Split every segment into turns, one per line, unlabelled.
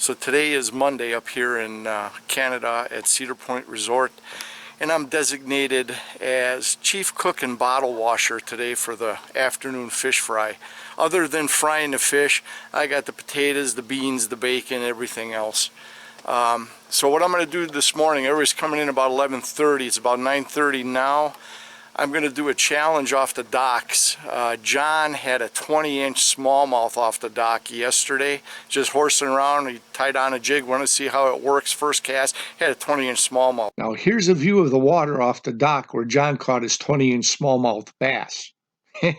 So today is Monday up here in Canada at Cedar Point Resort, and I'm designated as chief cook and bottle washer today for the afternoon fish fry. Other than frying the fish, I got the potatoes, the beans, the bacon, everything else. So what I'm going to do this morning, everybody's coming in about 11:30, it's about 9:30 now. I'm going to do a challenge off the docks. John had a 20-inch smallmouth off the dock yesterday, just horsing around. He tied on a jig, wanted to see how it works. First cast, had a 20-inch smallmouth. Now here's a view of the water off the dock where John caught his 20-inch smallmouth bass. The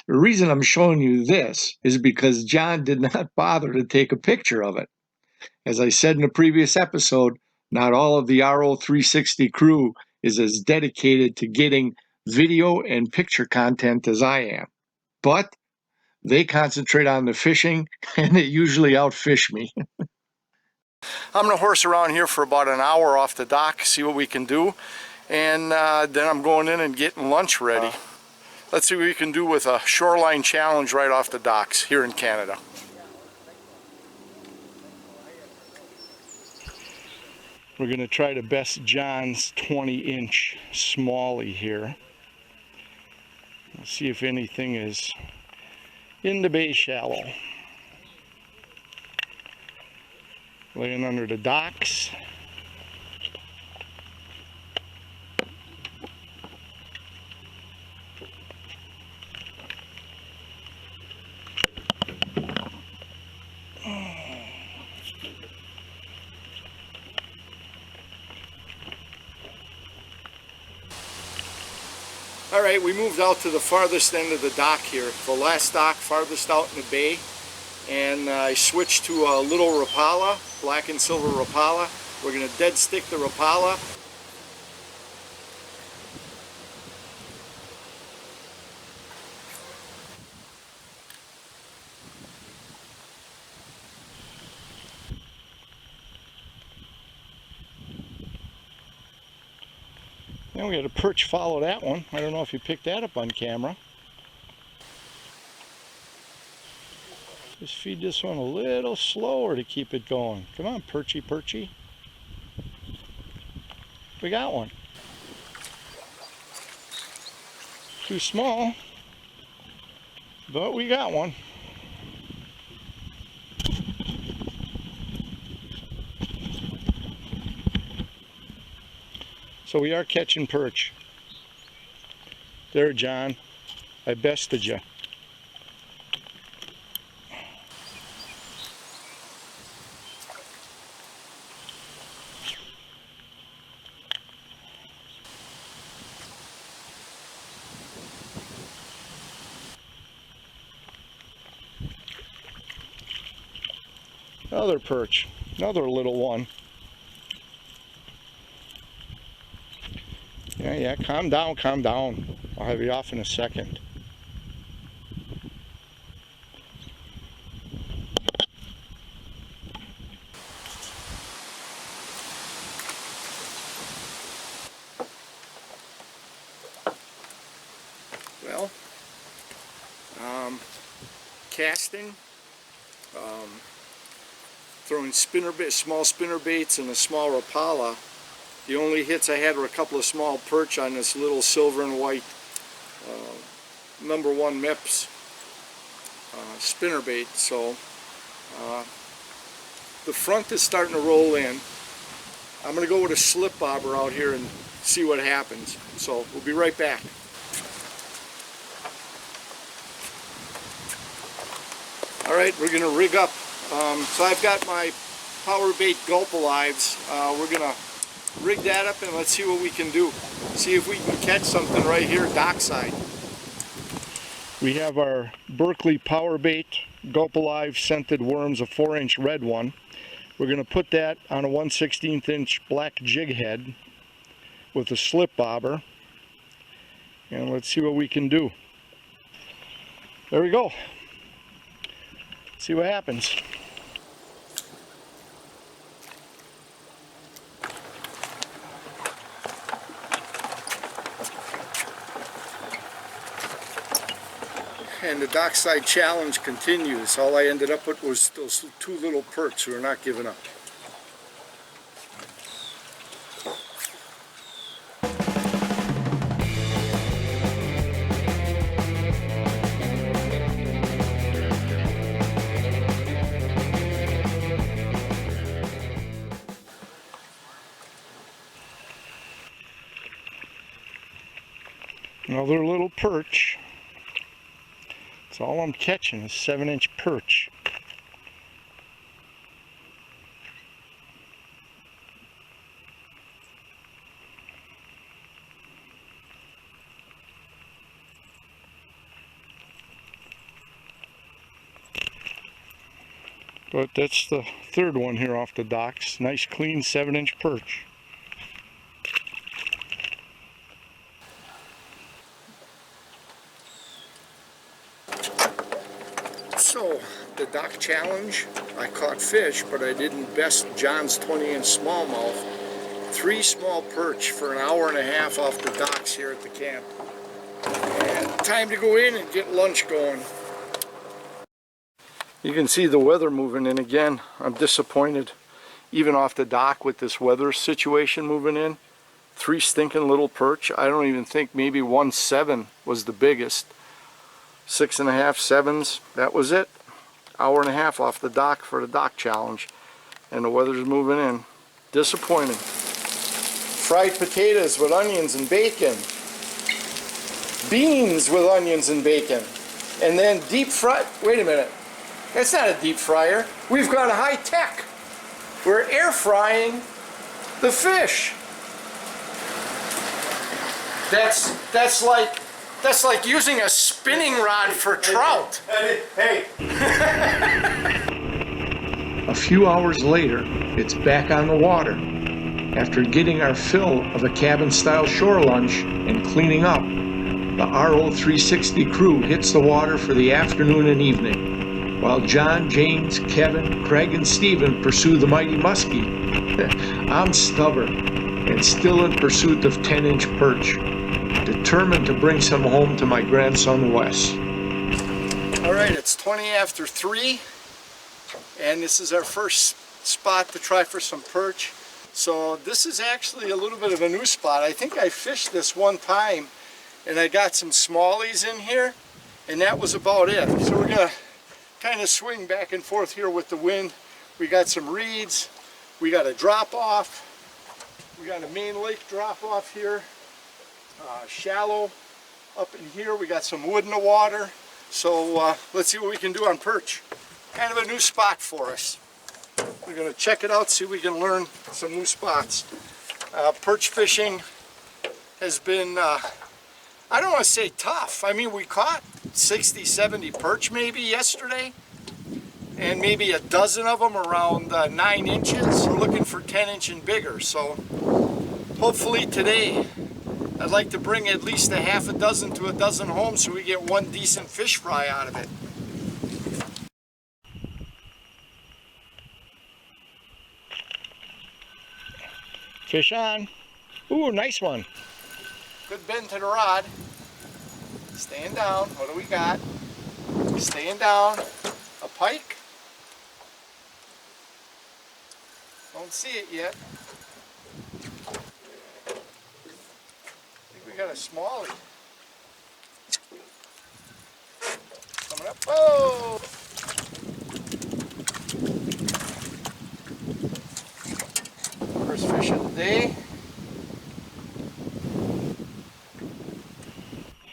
reason I'm showing you this is because John did not bother to take a picture of it. As I said in a previous episode, not all of the RO360 crew is as dedicated to getting video and picture content as I am. But they concentrate on the fishing, and they usually outfish me. I'm going to horse around here for about an hour off the dock, see what we can do, and then I'm going in and getting lunch ready. Let's see what we can do with a shoreline challenge right off the docks here in Canada. We're going to try to best John's 20-inch Smallie here. Let's see if anything is in the bay shallow. Laying under the docks. Alright, we moved out to the farthest end of the dock here, the last dock farthest out in the bay, and I switched to a little Rapala, black and silver Rapala. We're going to dead stick the Rapala. And we got a perch follow that one. I don't know if you picked that up on camera. Just feed this one a little slower to keep it going. Come on, perchy, perchy. We got one. Too small, but we got one. So we are catching perch. There, John. I bested you. Another perch. Another little one. Yeah, calm down, calm down. I'll have you off in a second. Well, casting, throwing small spinner baits and a small Rapala. The only hits I had were a couple of small perch on this little silver and white #1 MIPS spinnerbait. So the front is starting to roll in. I'm going to go with a slip bobber out here and see what happens. So we'll be right back. Alright, we're going to rig up. So I've got my power bait gulp alives. We're going to rig that up and let's see what we can do. See if we can catch something right here dockside. We have our Berkeley power bait gulp alive scented worms, a 4-inch red one. We're going to put that on a 1/16 inch black jig head with a slip bobber, and let's see what we can do. There we go. See what happens. and the dockside challenge continues. All I ended up with was those two little perch who are not giving up. Another little perch. That's all I'm catching is 7-inch perch. But that's the third one here off the docks. Nice clean 7-inch perch. So, the dock challenge, I caught fish, but I didn't best John's 20-inch smallmouth. 3 small perch for an hour and a half off the docks here at the camp. And time to go in and get lunch going. You can see the weather moving in again. I'm disappointed. Even off the dock with this weather situation moving in. 3 stinking little perch. I don't even think maybe 1.7 was the biggest. 6.5, 7s, that was it. Hour and a half off the dock for the dock challenge. And the weather's moving in. Disappointing. Fried potatoes with onions and bacon. Beans with onions and bacon. And then deep fried, wait a minute. That's not a deep fryer. We've gone high tech. We're air frying the fish. That's like using a spinning rod for trout. Hey. A few hours later, it's back on the water. After getting our fill of a cabin-style shore lunch and cleaning up, the RO360 crew hits the water for the afternoon and evening, while John, James, Kevin, Craig, and Stephen pursue the mighty muskie. I'm stubborn and still in pursuit of 10-inch perch, determined to bring some home to my grandson Wes. Alright, it's 20 after 3, and this is our first spot to try for some perch. So this is actually a little bit of a new spot. I think I fished this one time and I got some smallies in here, and that was about it. So we're gonna kind of swing back and forth here with the wind. We got some reeds, we got a drop off, we got a main lake drop off here, shallow up in here, we got some wood in the water. So let's see what we can do on perch. Kind of a new spot for us. We're going to check it out, see if we can learn some new spots. Perch fishing has been, I don't want to say tough. I mean, we caught 60, 70 perch maybe yesterday, and maybe a dozen of them around 9 inches. We're looking for 10-inch and bigger, so hopefully today I'd like to bring at least a half a dozen to a dozen home so we get one decent fish fry out of it. Fish on. Ooh, nice one. Good bend to the rod. Staying down. What do we got? Staying down. A pike. Don't see it yet. I think we got a smallie. Coming up. Whoa! First fish of the day.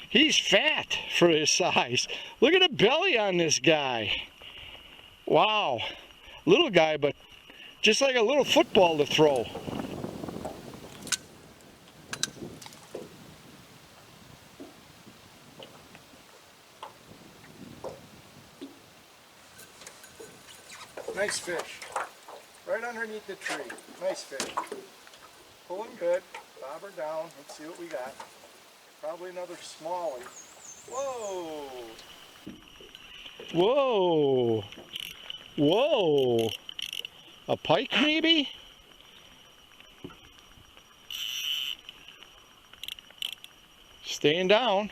He's fat for his size. Look at the belly on this guy. Wow. Little guy, but just like a little football to throw. Nice fish. Right underneath the tree. Nice fish. Pulling good. Bob her down. Let's see what we got. Probably another smallie. Whoa! Whoa! Whoa! A pike maybe? Staying down.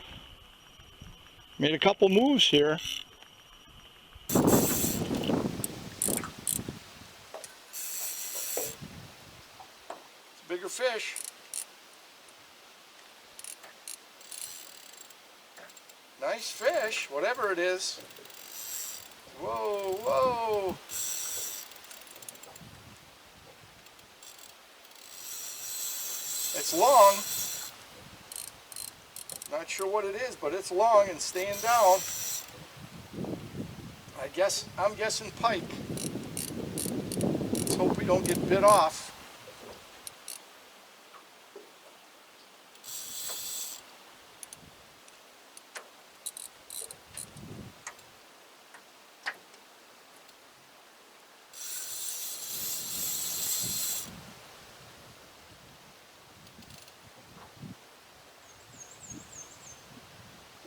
Made a couple moves here. It's a bigger fish. Nice fish, whatever it is. Whoa, whoa. It's long. Not sure what it is, but it's long and staying down. I'm guessing pike. Let's hope we don't get bit off.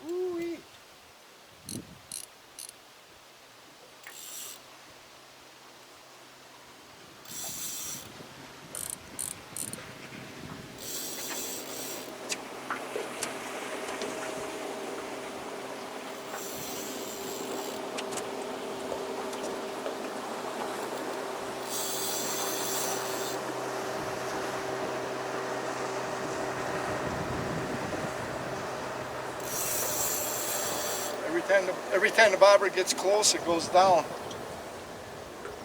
Ooh-wee. Every time the bobber gets close, it goes down.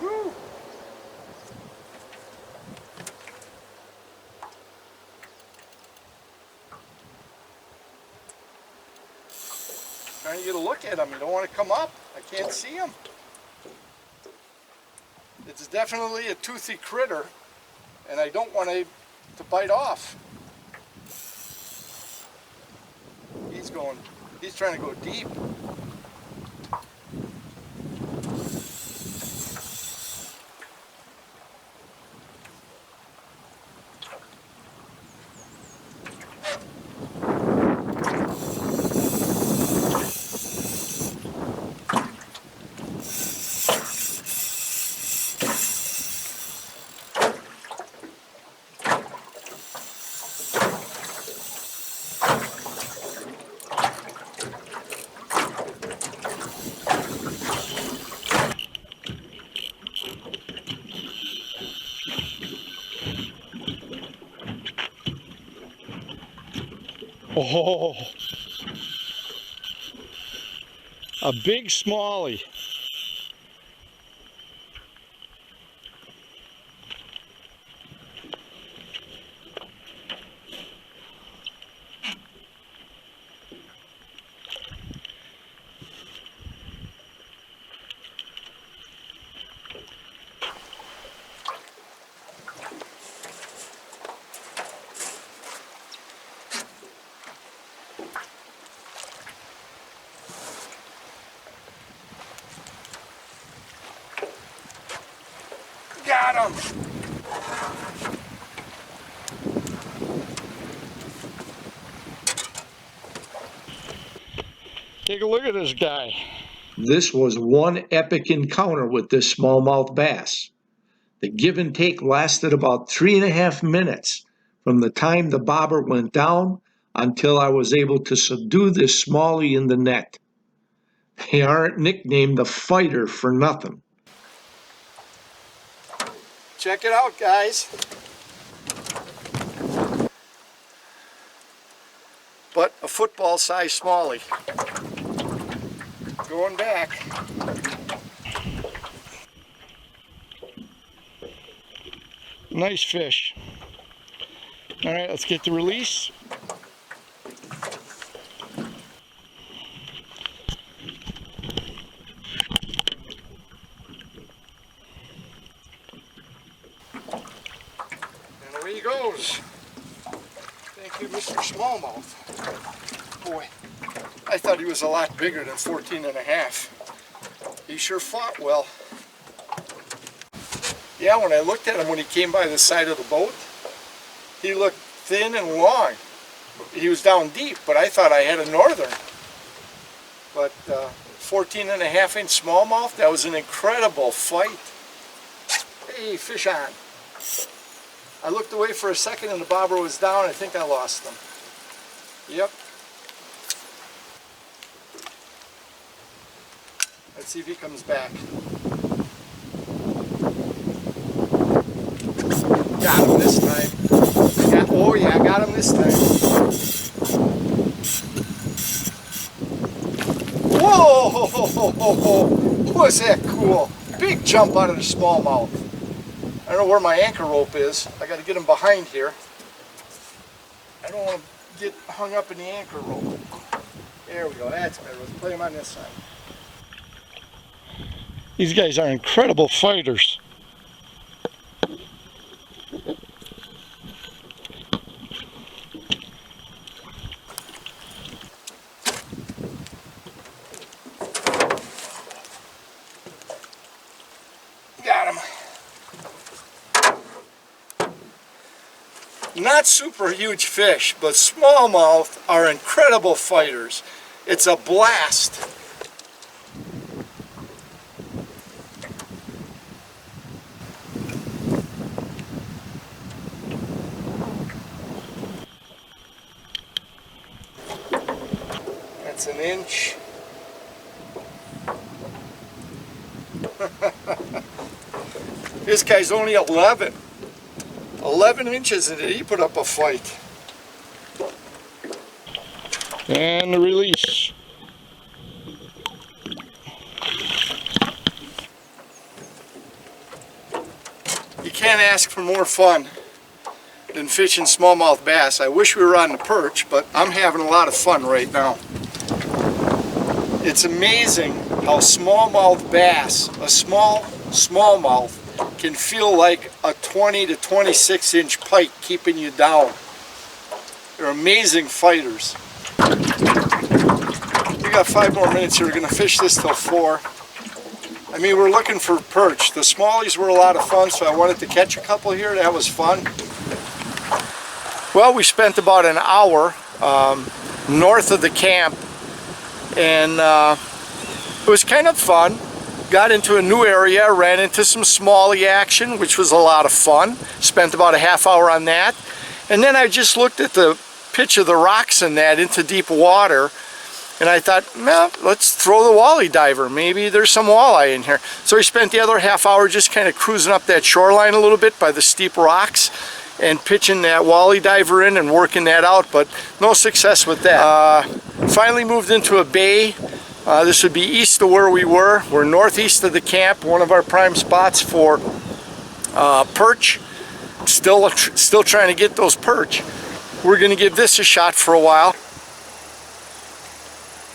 Woo. Trying to get a look at him. You don't want to come up. I can't see him. It's definitely a toothy critter, and I don't want to bite off. He's trying to go deep. Oh, a big smallie. Got him! Take a look at this guy.
This was one epic encounter with this smallmouth bass. The give and take lasted about 3.5 minutes from the time the bobber went down until I was able to subdue this smallie in the net. They aren't nicknamed the fighter for nothing.
Check it out, guys. But a football-sized smallie. Going back. Nice fish. All right, let's get the release. And away he goes. Thank you, Mr. Smallmouth. Boy, I thought he was a lot bigger than 14.5. He sure fought well. Yeah, when I looked at him when he came by the side of the boat, he looked thin and long. He was down deep, but I thought I had a northern. But 14.5-inch smallmouth, that was an incredible fight. Hey, fish on. I looked away for a second and the bobber was down. I think I lost him. Yep. Let's see if he comes back. Got him this time. Oh yeah, I got him this time. Whoa! Was that cool? Big jump out of the smallmouth. I don't know where my anchor rope is. I got to get him behind here. I don't want to get hung up in the anchor rope. There we go. That's better. Let's play him on this side. These guys are incredible fighters. Got him. Not super huge fish, but smallmouth are incredible fighters. It's a blast. That's an inch. This guy's only 11. 11 inches and he put up a fight. And the release. You can't ask for more fun than fishing smallmouth bass. I wish we were on the perch, but I'm having a lot of fun right now. It's amazing how smallmouth bass, a small smallmouth, can feel like a 20 to 26 inch pike keeping you down. They're amazing fighters. We got 5 more minutes here. We're going to fish this till 4. I mean, we're looking for perch. The smallies were a lot of fun, so I wanted to catch a couple here. That was fun. Well, we spent about an hour north of the camp, and it was kind of fun. Got into a new area, ran into some smallie action, which was a lot of fun. Spent about a half hour on that. And then I just looked at the pitch of the rocks in that into deep water, and I thought, well, let's throw the walleye diver. Maybe there's some walleye in here. So we spent the other half hour just kind of cruising up that shoreline a little bit by the steep rocks and pitching that walleye diver in and working that out, but no success with that. Finally moved into a bay. This would be east of where we were. We're northeast of the camp, one of our prime spots for perch. Still trying to get those perch. We're going to give this a shot for a while.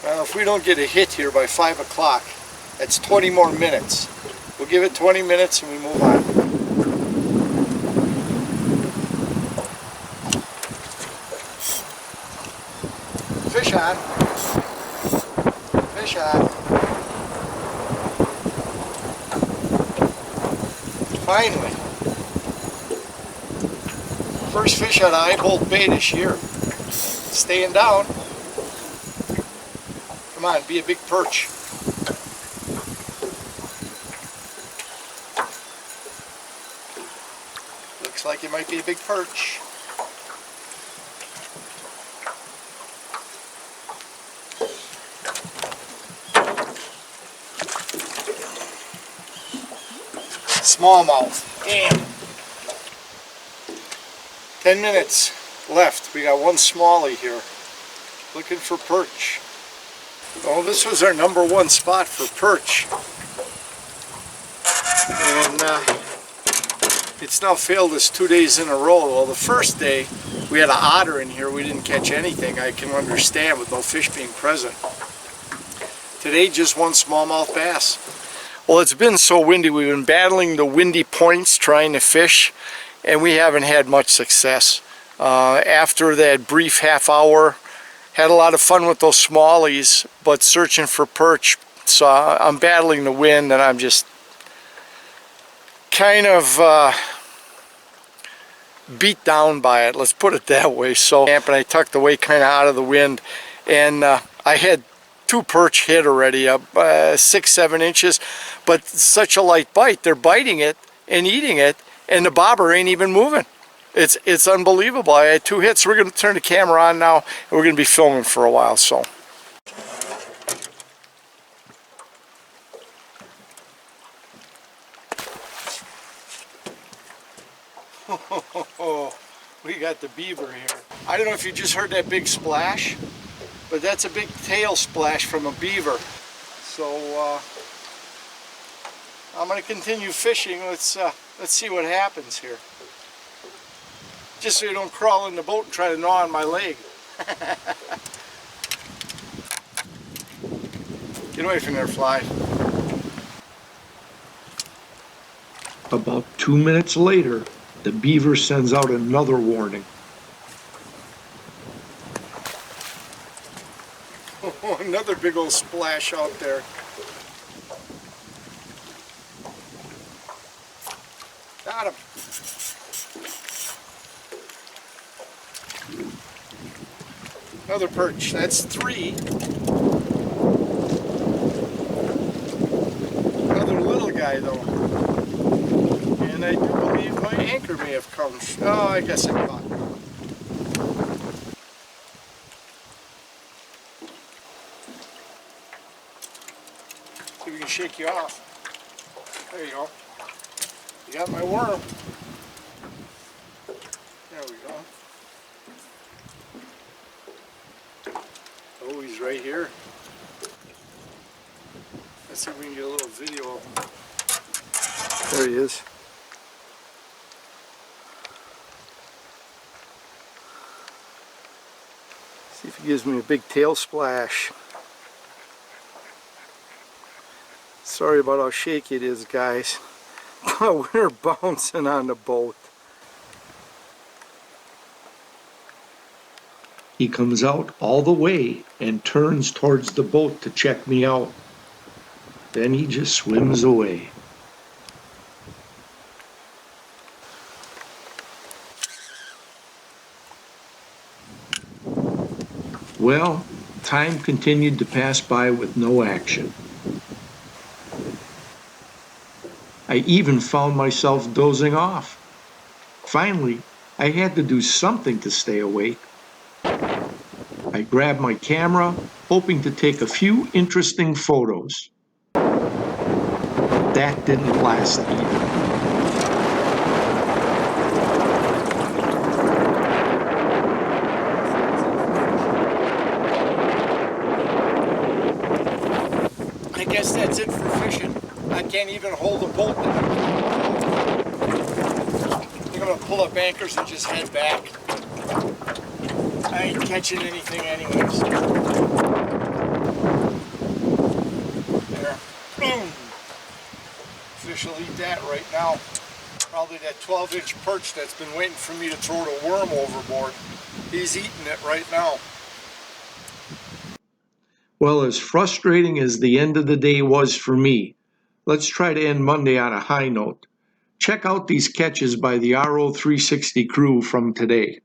Well, if we don't get a hit here by 5 o'clock, that's 20 more minutes. We'll give it 20 minutes and we move on. Fish on. Fish on. Finally. First fish on eye-bolt bait this year. Staying down. Come on, be a big perch. Looks like it might be a big perch. Smallmouth. Damn. 10 minutes left. We got one smallie here. Looking for perch. Oh, this was our number one spot for perch. And it's now failed us 2 days in a row. Well, the first day we had an otter in here. We didn't catch anything. I can understand with no fish being present. Today, just one smallmouth bass. Well, it's been so windy. We've been battling the windy points trying to fish, and we haven't had much success. After that brief half hour, had a lot of fun with those smallies, but searching for perch. So I'm battling the wind, and I'm just kind of beat down by it. Let's put it that way. So, and I tucked away kind of out of the wind, and I had 2 perch hit already, 6-7 inches, but such a light bite. They're biting it and eating it, and the bobber ain't even moving. It's unbelievable. I had 2 hits. We're going to turn the camera on now, and we're going to be filming for a while. So Oh, we got the beaver here. I don't know if you just heard that big splash, but that's a big tail splash from a beaver. So I'm going to continue fishing. Let's see what happens here. Just so you don't crawl in the boat and try to gnaw on my leg. Get away from there, fly.
About 2 minutes later, the beaver sends out another warning.
Oh, another big old splash out there. Got him. Another perch. That's 3. Another little guy though. And I do believe my anchor may have come. Oh, I guess it caught. See if we can shake you off. There you go. You got my worm. There we go. Oh, he's right here. Let's see if we can get a little video of him. There he is. See if he gives me a big tail splash. Sorry about how shaky it is, guys. We're bouncing on the boat.
He comes out all the way and turns towards the boat to check me out. Then he just swims away. Well, time continued to pass by with no action. I even found myself dozing off. Finally, I had to do something to stay awake. I grabbed my camera, hoping to take a few interesting photos. That didn't last either.
I guess that's it for fishing. I can't even hold a boat. I think I'm going to pull up anchors and just head back. I ain't catching anything anyways. There. Boom! Fish will eat that right now. Probably that 12-inch perch that's been waiting for me to throw the worm overboard. He's eating it right now.
Well, as frustrating as the end of the day was for me, let's try to end Monday on a high note. Check out these catches by the RO360 crew from today.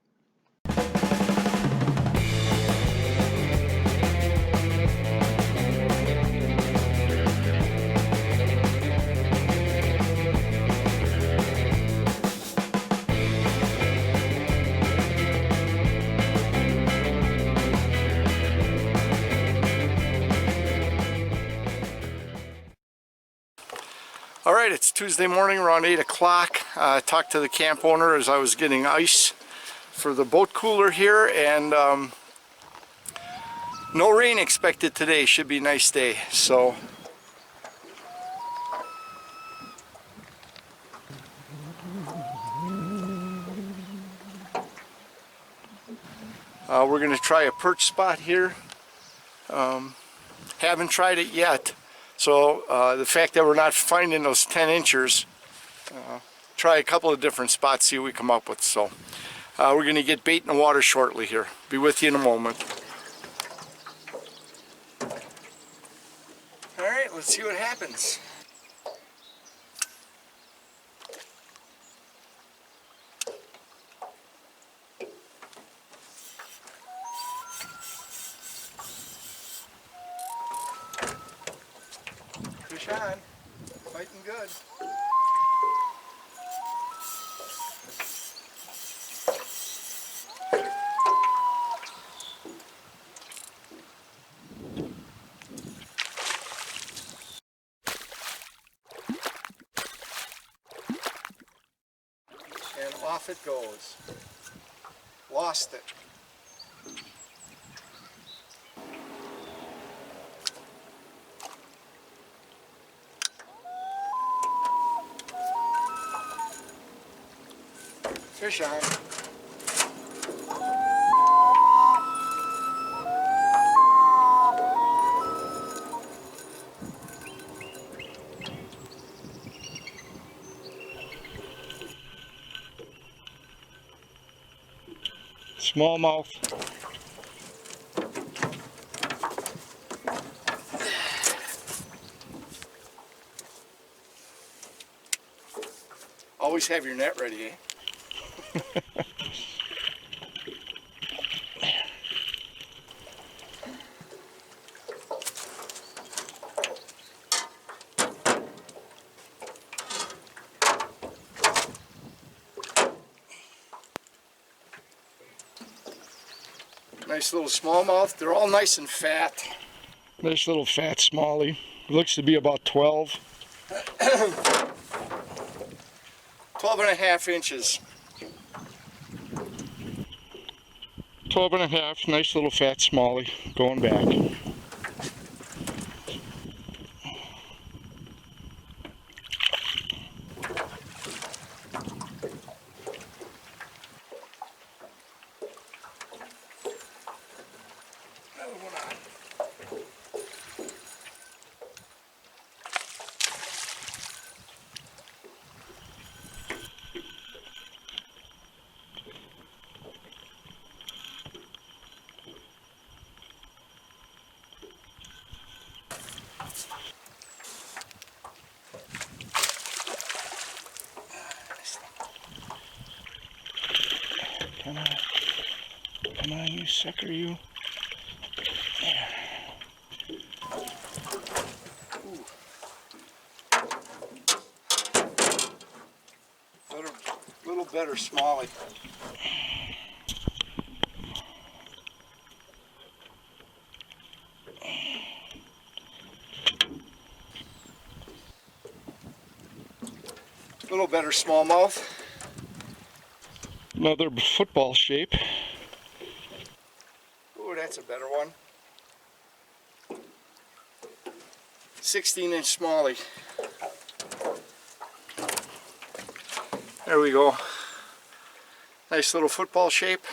Alright, it's Tuesday morning around 8 o'clock. I talked to the camp owner as I was getting ice for the boat cooler here, and no rain expected today. Should be a nice day. So we're going to try a perch spot here. Haven't tried it yet. So the fact that we're not finding those 10 inchers, try a couple of different spots, see what we come up with. So we're going to get bait in the water shortly here. Be with you in a moment. Alright, let's see what happens. Fish on. Fighting good. And Off it goes. Lost it. Fish on.
Smallmouth.
Always have your net ready, eh? Nice little smallmouth. They're all nice and fat.
Nice little fat smallie. Looks to be about 12.
12 and a half inches.
12 and a half. Nice little fat smallie. Going back.
Another one on.
Come on. Come on, you sucker, you. There.
Little better smallie. Little better smallmouth.
Another football shape.
Ooh, that's a better one. 16-inch smallie. There we go. Nice little football shape.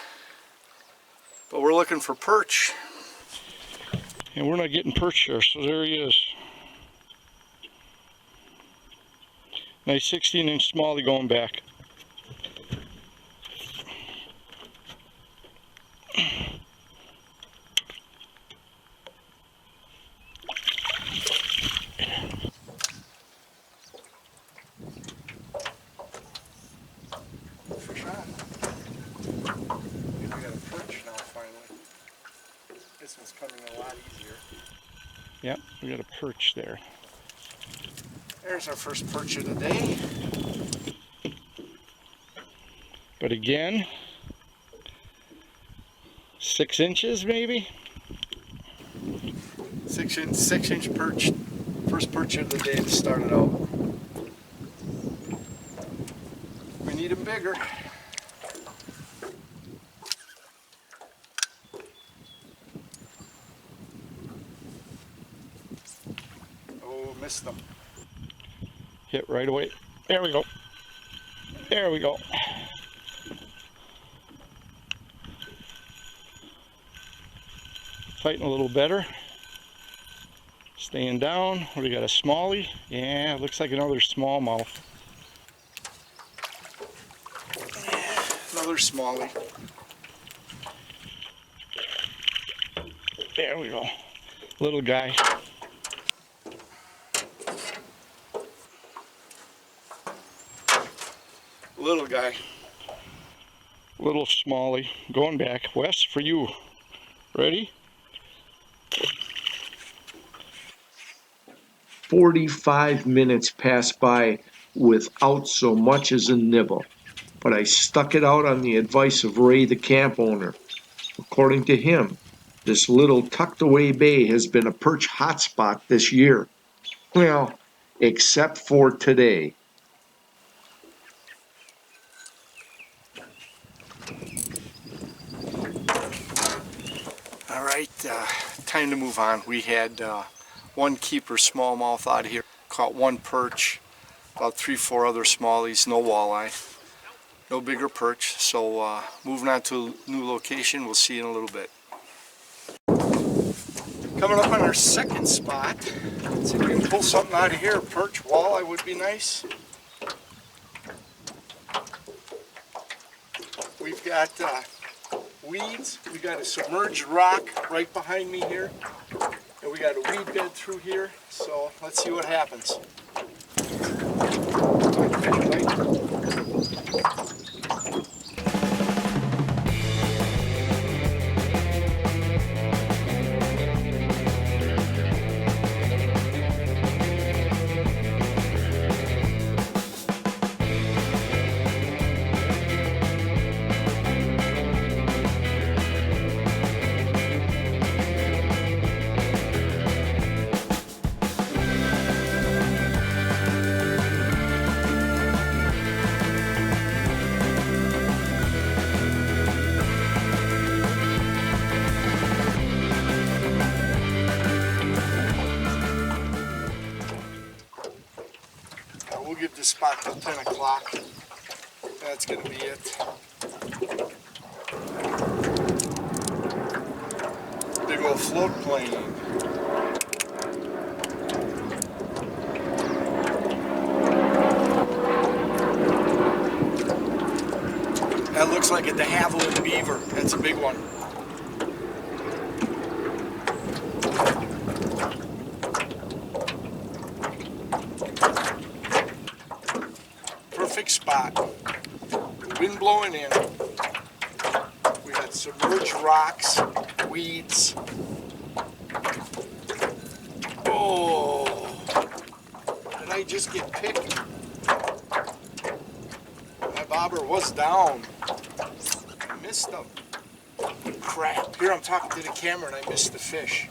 But we're looking for perch.
And we're not getting perch there, so there he is. Nice 16-inch smallie going back.
Fish on. We got a perch now finally. This one's coming a lot easier.
Yep, we got a perch there.
There's our first perch of the day.
But again, 6 inches maybe?
6-inch perch. First perch of the day to start it out. We need them bigger. Oh, missed them.
Hit right away. There we go. There we go. Fighting a little better. Staying down. We got a smallie. Yeah, looks like another smallmouth.
Another smallie.
There we go. Little guy.
Little guy.
Little smallie. Going back. Wes, for you. Ready?
45 minutes passed by without so much as a nibble, but I stuck it out on the advice of Ray, the camp owner. According to him, this little tucked away bay has been a perch hotspot this year. Well, except for today.
right, time to move on. We had one keeper smallmouth out here, caught one perch, about 3-4 other smallies, no walleye, no bigger perch. So moving on to a new location, we'll see you in a little bit. Coming up on our second spot, let's see if we can pull something out of here. Perch, walleye would be nice. We've got weeds, we got a submerged rock right behind me here, and we got a weed bed through here, so let's see what happens. We'll give this spot till 10 o'clock. That's going to be it. Big old float plane. That looks like a de Havilland beaver. That's a big one. Perfect spot. Wind blowing in. We got submerged rocks, weeds. Oh, did I just get picked? My bobber was down. I missed them. Crap. Here I'm talking to the camera and I missed the fish.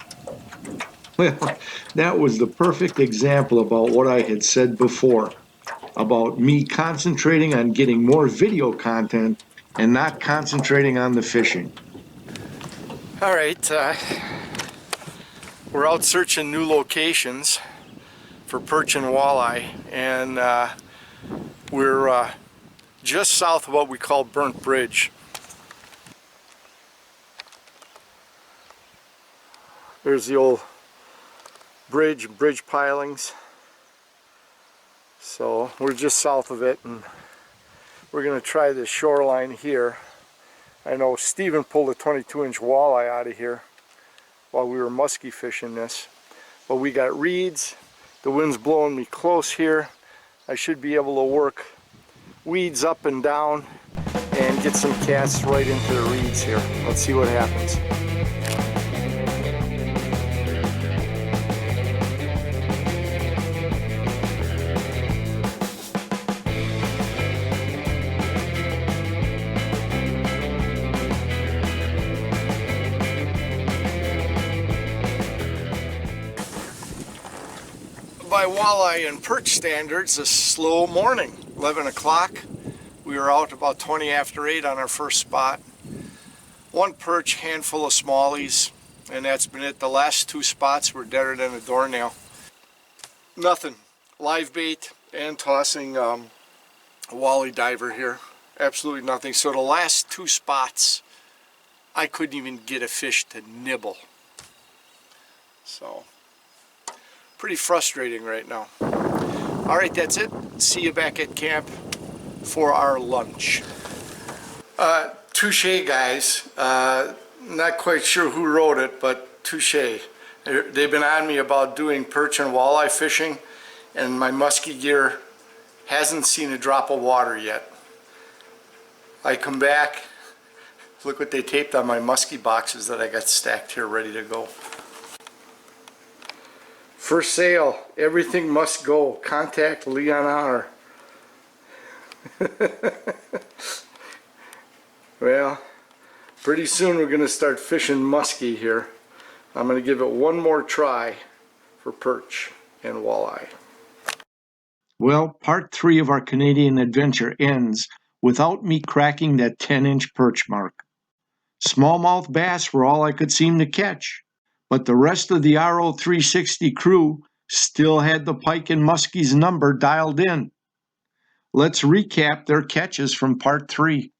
Well, that was the perfect example about what I had said before, about me concentrating on getting more video content and not concentrating on the fishing.
All right, we're out searching new locations for perch and walleye, and we're just south of what we call Burnt Bridge. There's the old bridge pilings. So we're just south of it, and we're going to try the shoreline here. I know Stephen pulled a 22-inch walleye out of here while we were muskie fishing this. But we got reeds, the wind's blowing me close here. I should be able to work weeds up and down and get some casts right into the reeds here. Let's see what happens. By walleye and perch standards, a slow morning. 11 o'clock. We were out about 20 after 8 on our first spot. One perch, handful of smallies, and that's been it. The last two spots were deader than a doornail. Nothing. Live bait and tossing a walleye diver here. Absolutely nothing. So the last two spots, I couldn't even get a fish to nibble. So pretty frustrating right now. All right, that's it. See you back at camp for our lunch. Touche, guys. Not quite sure who wrote it, but touche. They've been on me about doing perch and walleye fishing, and my muskie gear hasn't seen a drop of water yet. I come back, look what they taped on my muskie boxes that I got stacked here ready to go. For sale, everything must go. Contact Leon Honor. Well, pretty soon we're going to start fishing muskie here. I'm going to give it one more try for perch and walleye.
Well, part 3 of our Canadian adventure ends without me cracking that 10-inch perch mark. Smallmouth bass were all I could seem to catch, but the rest of the RO360 crew still had the pike and muskies number dialed in. Let's recap their catches from part 3.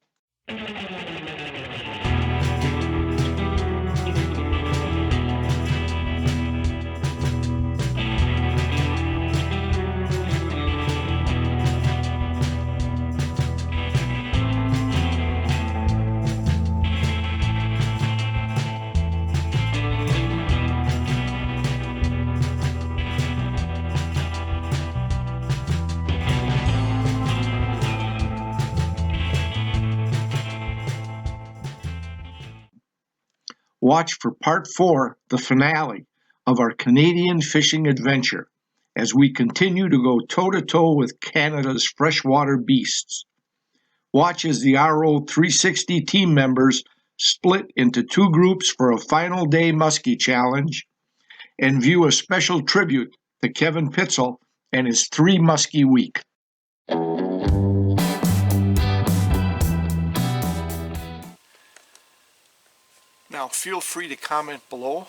Watch for part 4, the finale of our Canadian fishing adventure, as we continue to go toe-to-toe with Canada's freshwater beasts. Watch as the RO360 team members split into 2 groups for a final day muskie challenge, and view a special tribute to Kevin Pitzel and his 3 muskie week.
Now feel free to comment below,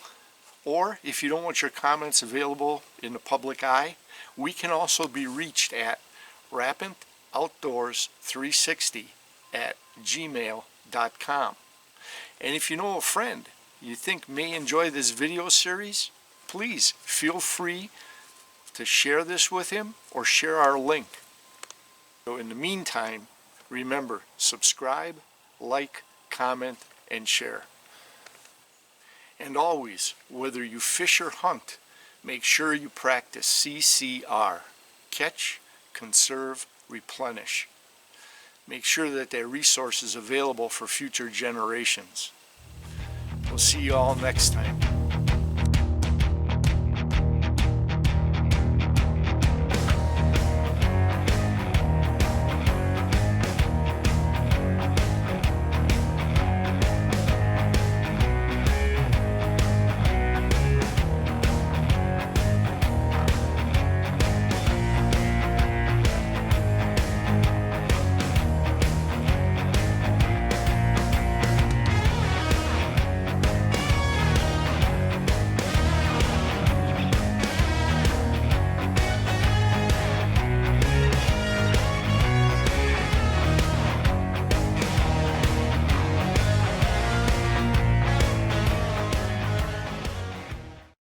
or if you don't want your comments available in the public eye, we can also be reached at rapintoutdoors360@gmail.com. And if you know a friend you think may enjoy this video series, please feel free to share this with him or share our link. So in the meantime, remember, subscribe, like, comment, and share. And always, whether you fish or hunt, make sure you practice CCR. Catch, conserve, replenish. Make sure that that resource is available for future generations. We'll see you all next time.